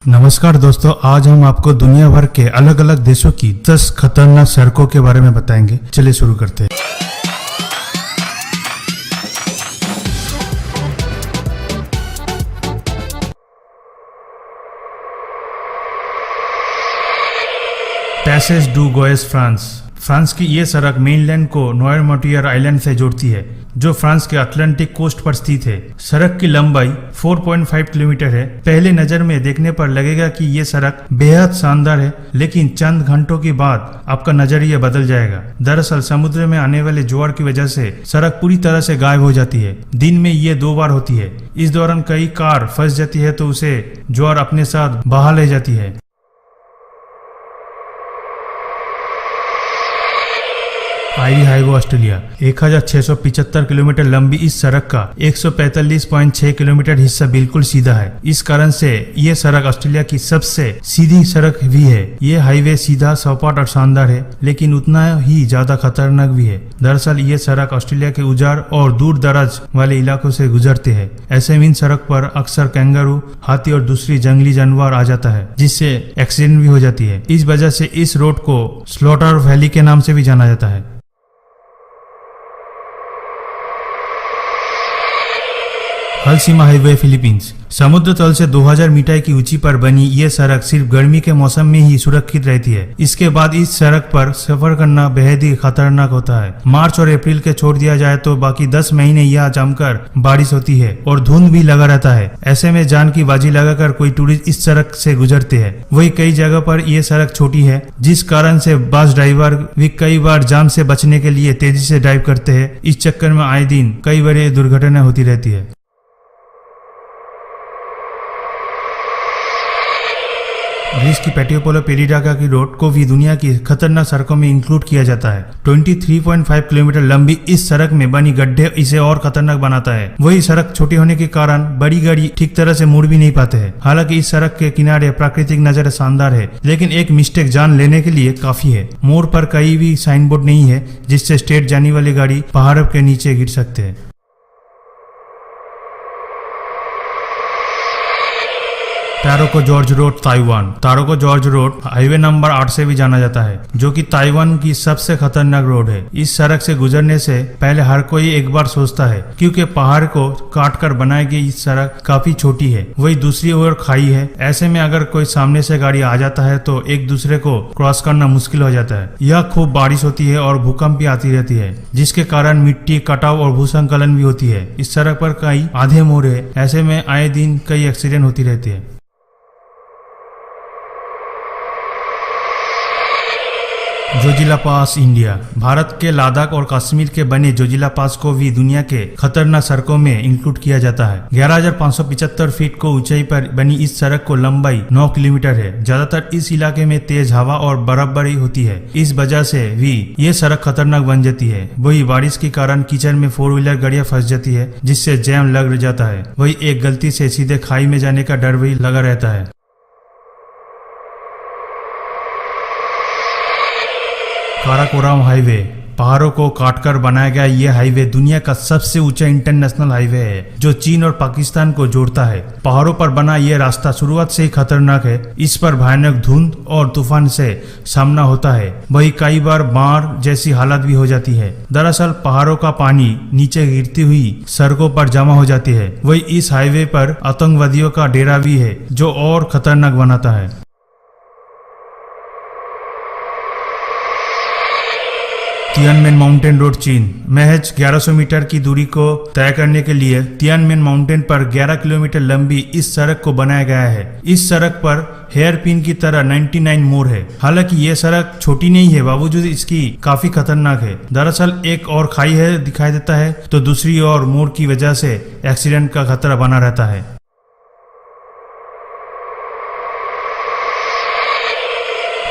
नमस्कार दोस्तों, आज हम आपको दुनिया भर के अलग अलग देशों की 10 खतरनाक सड़कों के बारे में बताएंगे। चलिए शुरू करते हैं। पैसेज डू गोएस फ्रांस की ये सड़क मेनलैंड को नॉर्मटियर आइलैंड से जोड़ती है, जो फ्रांस के अटलांटिक कोस्ट पर स्थित है। सड़क की लंबाई 4.5 किलोमीटर है। पहले नजर में देखने पर लगेगा कि ये सड़क बेहद शानदार है, लेकिन चंद घंटों के बाद आपका नजरिया बदल जाएगा। दरअसल समुद्र में आने वाले ज्वार की वजह से सड़क पूरी तरह से गायब हो जाती है। दिन में ये 2 बार होती है। इस दौरान कई कार फंस जाती है तो उसे ज्वार अपने साथ बहा ले जाती है। आयरी हाईवे ऑस्ट्रेलिया 1675 किलोमीटर लंबी इस सड़क का 145.6 किलोमीटर हिस्सा बिल्कुल सीधा है। इस कारण से ये सड़क ऑस्ट्रेलिया की सबसे सीधी सड़क भी है। ये हाईवे सीधा, सपाट और शानदार है, लेकिन उतना ही ज्यादा खतरनाक भी है। दरअसल ये सड़क ऑस्ट्रेलिया के उजाड़ और दूर दराज वाले इलाकों से गुजरते हैं। ऐसे में इन सड़क पर अक्सर कैंगारू, हाथी और दूसरी जंगली जानवर आ जाता है, जिससे एक्सीडेंट भी हो जाती है। इस वजह से इस रोड को स्लॉटर वैली के नाम से भी जाना जाता है। हल सीमा हाईवे फिलीपींस समुद्र तल से 2000 मीटर की ऊंचाई पर बनी ये सड़क सिर्फ गर्मी के मौसम में ही सुरक्षित रहती है। इसके बाद इस सड़क पर सफर करना बेहद ही खतरनाक होता है। मार्च और अप्रैल के छोड़ दिया जाए तो बाकी 10 महीने यहाँ जमकर बारिश होती है और धुंध भी लगा रहता है। ऐसे में जान की बाजी लगाकर कोई टूरिस्ट इस सड़क से गुजरते हैं। वही कई जगह पर यह सड़क छोटी है, जिस कारण से बस ड्राइवर भी कई बार जाम से बचने के लिए तेजी से ड्राइव करते हैं। इस चक्कर में आए दिन कई बड़ी दुर्घटना होती रहती है। ग्रीस की पेटियोपोलो पेरिडागा की रोड को भी दुनिया की खतरनाक सड़कों में इंक्लूड किया जाता है। 23.5 किलोमीटर लंबी इस सड़क में बनी गड्ढे इसे और खतरनाक बनाता है। वही सड़क छोटी होने के कारण बड़ी गाड़ी ठीक तरह से मुड़ भी नहीं पाते हैं। हालांकि इस सड़क के किनारे प्राकृतिक नजारा शानदार है, लेकिन एक मिस्टेक जान लेने के लिए काफी है। मोड़ पर कहीं भी साइन बोर्ड नहीं है, जिससे स्ट्रेट जाने वाली गाड़ी पहाड़ के नीचे गिर सकते हैं। Taroko Gorge road Taiwan Taroko Gorge road highway number 8 से भी जाना जाता है, जो कि ताइवान की सबसे खतरनाक रोड है। इस सड़क से गुजरने से पहले हर कोई एक बार सोचता है, क्योंकि पहाड़ को काट कर बनाई गई इस सड़क काफी छोटी है। वही दूसरी ओर खाई है। ऐसे में अगर कोई सामने से गाड़ी आ जाता है तो एक दूसरे को क्रॉस करना मुश्किल हो जाता है। यह खूब बारिश होती है और भूकंप भी आती रहती है, जिसके कारण मिट्टी कटाव और भूसंकलन भी होती है। इस सड़क पर कई आधे मोड़ है। ऐसे में आए दिन कई एक्सीडेंट होती रहती है। जोजिला पास इंडिया भारत के लद्दाख और कश्मीर के बने जोजिला पास को भी दुनिया के खतरनाक सड़कों में इंक्लूड किया जाता है। 11,575 फीट को ऊंचाई पर बनी इस सड़क को लंबाई 9 किलोमीटर है। ज्यादातर इस इलाके में तेज हवा और बर्फबारी होती है। इस वजह से भी ये सड़क खतरनाक बन जाती है। वही बारिश के कारण कीचड़ में 4 व्हीलर गाड़ियां फंस जाती है, जिससे जैम लग जाता है। वही एक गलती से सीधे खाई में जाने का डर भी लगा रहता है। काराकोरम हाईवे पहाड़ों को काटकर बनाया गया ये हाईवे दुनिया का सबसे ऊंचा इंटरनेशनल हाईवे है, जो चीन और पाकिस्तान को जोड़ता है। पहाड़ों पर बना ये रास्ता शुरुआत से ही खतरनाक है। इस पर भयानक धुंध और तूफान से सामना होता है। वही कई बार बाढ़ जैसी हालत भी हो जाती है। दरअसल पहाड़ों का पानी नीचे गिरती हुई सड़कों पर जमा हो जाती है। वही इस हाईवे पर आतंकवादियों का डेरा भी है, जो और खतरनाक बनाता है। तियानमेन माउंटेन रोड चीन महज 1100 मीटर की दूरी को तय करने के लिए तियानमेन माउंटेन पर 11 किलोमीटर लंबी इस सड़क को बनाया गया है। इस सड़क पर हेयर पिन की तरह 99 मोड़ है। हालांकि ये सड़क छोटी नहीं है, बावजूद इसकी काफी खतरनाक है। दरअसल एक और खाई है दिखाई देता है, तो दूसरी ओर मोड़ की वजह से एक्सीडेंट का खतरा बना रहता है।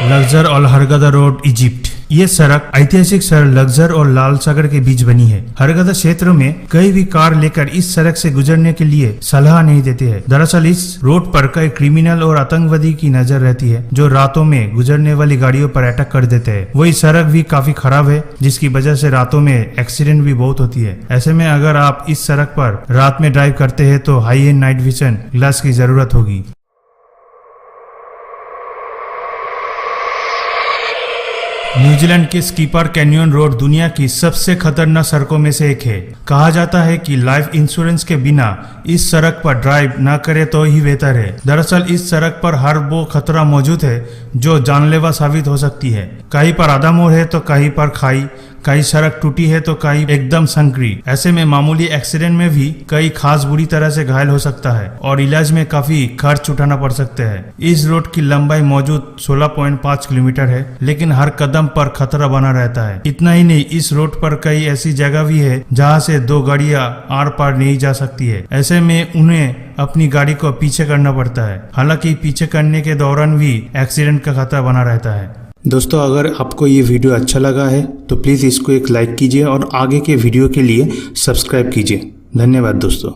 लक्जर और हरगदा रोड इजिप्ट ये सड़क ऐतिहासिक शहर लक्जर और लाल सागर के बीच बनी है। हरगदा क्षेत्र में कई भी कार लेकर इस सड़क से गुजरने के लिए सलाह नहीं देते हैं। दरअसल इस रोड पर कई क्रिमिनल और आतंकवादी की नजर रहती है, जो रातों में गुजरने वाली गाड़ियों पर अटैक कर देते हैं। वही सड़क भी काफी खराब है, जिसकी वजह से रातों में एक्सीडेंट भी बहुत होती है। ऐसे में अगर आप इस सड़क पर रात में ड्राइव करते हैं तो high and night vision glass की जरूरत होगी। न्यूजीलैंड की स्कीपर कैनियन रोड दुनिया की सबसे खतरनाक सड़कों में से एक है। कहा जाता है कि लाइफ इंश्योरेंस के बिना इस सड़क पर ड्राइव न करे तो ही बेहतर है। दरअसल इस सड़क पर हर वो खतरा मौजूद है जो जानलेवा साबित हो सकती है। कहीं पर आधा मोड़ है तो कहीं पर खाई, कहीं सड़क टूटी है तो कहीं एकदम संकरी। ऐसे में मामूली एक्सीडेंट में भी कई खास बुरी तरह से घायल हो सकता है और इलाज में काफी खर्च उठाना पड़ सकता है। इस रोड की लंबाई मौजूद 16.5 किलोमीटर है, लेकिन हर कदम पर खतरा बना रहता है। इतना ही नहीं, इस रोड पर कई ऐसी जगह भी है जहाँ से दो गाड़ियां आर पार नहीं जा सकती है। ऐसे में उन्हें अपनी गाड़ी को पीछे करना पड़ता है। हालांकि पीछे करने के दौरान भी एक्सीडेंट का खतरा बना रहता है। दोस्तों, अगर आपको ये वीडियो अच्छा लगा है तो प्लीज़ इसको एक लाइक कीजिए और आगे के वीडियो के लिए सब्सक्राइब कीजिए। धन्यवाद दोस्तों।